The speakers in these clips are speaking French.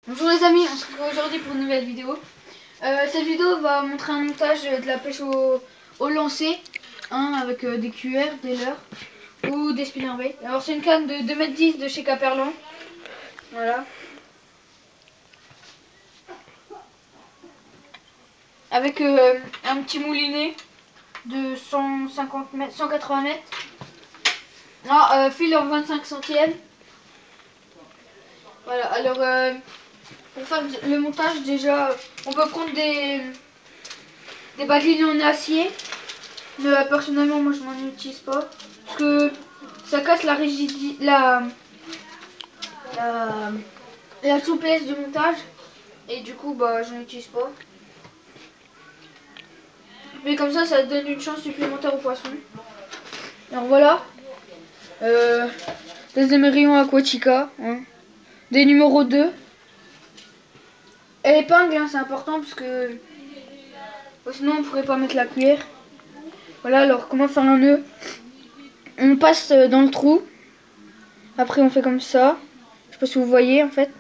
Bonjour les amis, on se retrouve aujourd'hui pour une nouvelle vidéo. Cette vidéo va montrer un montage de la pêche au lancer, avec des cuillères, des leurres ou des spinnerbaits. Alors c'est une canne de 2,10 m de chez Caperlan. Voilà. Avec un petit moulinet de 150 mètres, 180 mètres. Fil en 25 centièmes. Voilà, alors pour faire le montage, déjà, on peut prendre des baguettes en acier. Mais personnellement, moi je m'en utilise pas. Parce que ça casse la rigidité, la souplesse du montage. Et du coup, bah, je n'utilise pas. Mais comme ça donne une chance supplémentaire aux poissons. Alors voilà. Des émerillons Aquatica. Hein. Des numéros 2. Et l'épingle, hein, c'est important parce que sinon on pourrait pas mettre la cuillère. Voilà, alors comment faire un nœud? On passe dans le trou. Après on fait comme ça. Je sais pas si vous voyez en fait.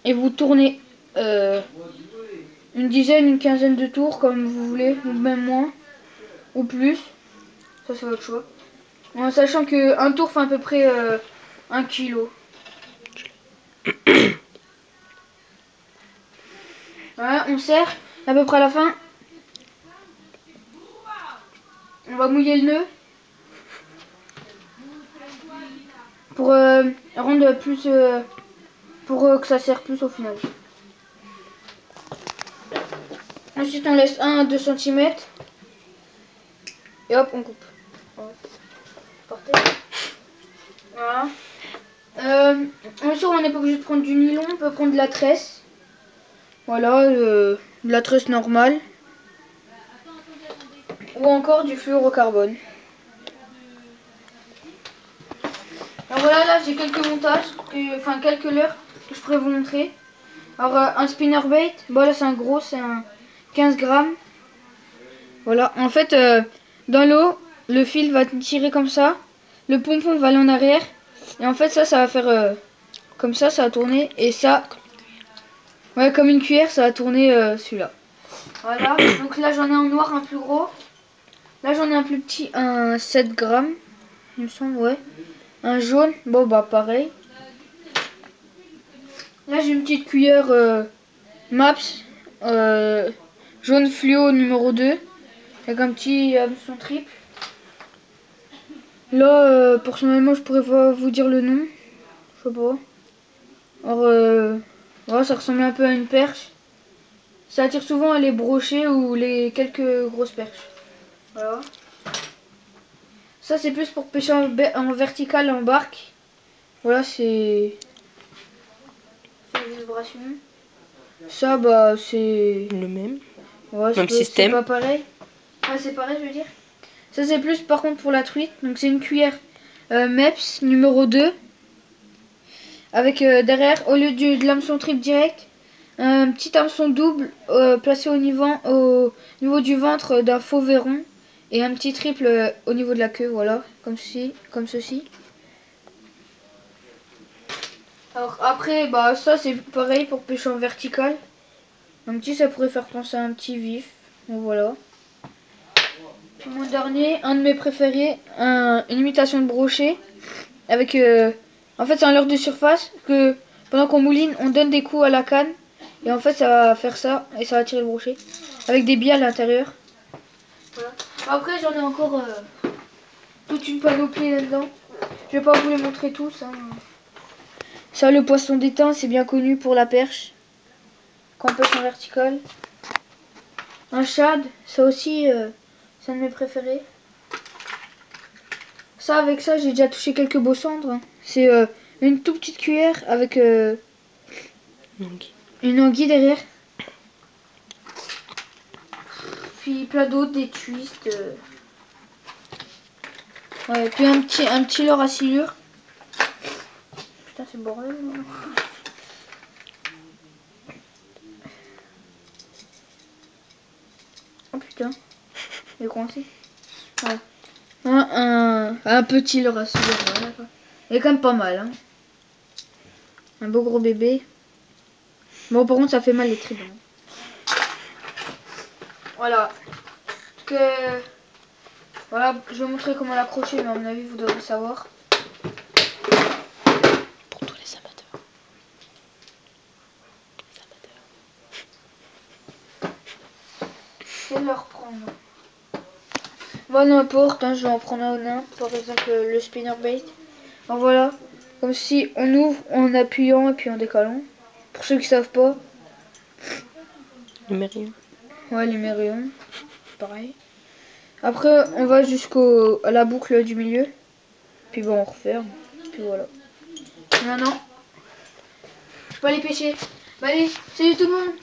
Et vous tournez une dizaine, une quinzaine de tours comme vous voulez, ou même moins, ou plus. Ça c'est votre choix. En sachant qu'un tour fait à peu près 1 kg. Voilà, on serre à peu près à la fin. On va mouiller le nœud pour rendre plus, pour que ça serre plus au final. Ensuite on laisse 1 à 2 cm et hop on coupe. Voilà. Ensuite on n'est pas obligé de prendre du nylon, on peut prendre de la tresse. Voilà, de la tresse normale. Ou encore du fluorocarbone. Alors voilà, là j'ai quelques montages, enfin quelques leurres que je pourrais vous montrer. Alors un spinnerbait, bon là c'est un gros, c'est un 15 grammes. Voilà, en fait dans l'eau, le fil va tirer comme ça, le pompon va aller en arrière, et en fait ça va faire comme ça va tourner, et ça, ouais comme une cuillère, ça va tourner celui-là. Voilà, donc là j'en ai un noir, un plus gros. Là j'en ai un plus petit, un 7 grammes, il me semble, ouais. Un jaune, bon bah pareil. Là j'ai une petite cuillère Maps jaune fluo numéro 2 avec un petit hameçon triple. Là personnellement je pourrais pas vous dire le nom, je sais pas. Alors voilà, ça ressemble un peu à une perche. Ça attire souvent les brochets ou les quelques grosses perches. Voilà. Ça c'est plus pour pêcher en vertical en barque. Voilà, c'est une vibration. Ça bah c'est le même. Ouais, Même système. C'est pas pareil. Ouais, c'est pareil, je veux dire. Ça, c'est plus par contre pour la truite. Donc, c'est une cuillère MEPS numéro 2. Avec derrière, au lieu de l'hameçon triple direct, un petit hameçon double placé au niveau du ventre d'un faux verron. Et un petit triple au niveau de la queue, voilà. Comme ceci. Alors, après, bah, ça, c'est pareil pour pêcher en vertical. Un petit, ça pourrait faire penser à un petit vif. Donc, voilà. Puis mon dernier, un de mes préférés, une imitation de brochet avec en fait c'est un leurre de surface que pendant qu'on mouline on donne des coups à la canne et en fait ça va faire ça et ça va tirer le brochet avec des billes à l'intérieur. Voilà. Après j'en ai encore toute une panoplie là-dedans. Je vais pas vous les montrer tous. Hein. Ça le poisson d'étang c'est bien connu pour la perche quand on pêche en vertical. Un shad, ça aussi c'est un de mes préférés. Ça, avec ça, j'ai déjà touché quelques beaux cendres. Hein. C'est une toute petite cuillère avec une anguille derrière. Puis plein d'autres, des twists. Ouais, puis un petit leurre à silure. Putain, c'est bordel. Oh putain, il est coincé. Ouais. Un petit leurre à silure, voilà quoi. Il est quand même pas mal. Hein. Un beau gros bébé. Bon, par contre, ça fait mal les tribunaux. Voilà. Voilà, je vais vous montrer comment l'accrocher, mais à mon avis, vous devrez savoir. Pour tous les amateurs. Je vais le reprendre. Bon, n'importe, hein, je vais en prendre un ou un. Par exemple, le spinnerbait. Ben voilà. Comme si on ouvre en appuyant et puis en décalant. Pour ceux qui savent pas. Le mérillon. Ouais, les mérillons. Pareil. Après, on va à la boucle du milieu. Puis bon, on referme. Puis voilà. Maintenant, je peux aller pêcher. Bah allez, salut tout le monde.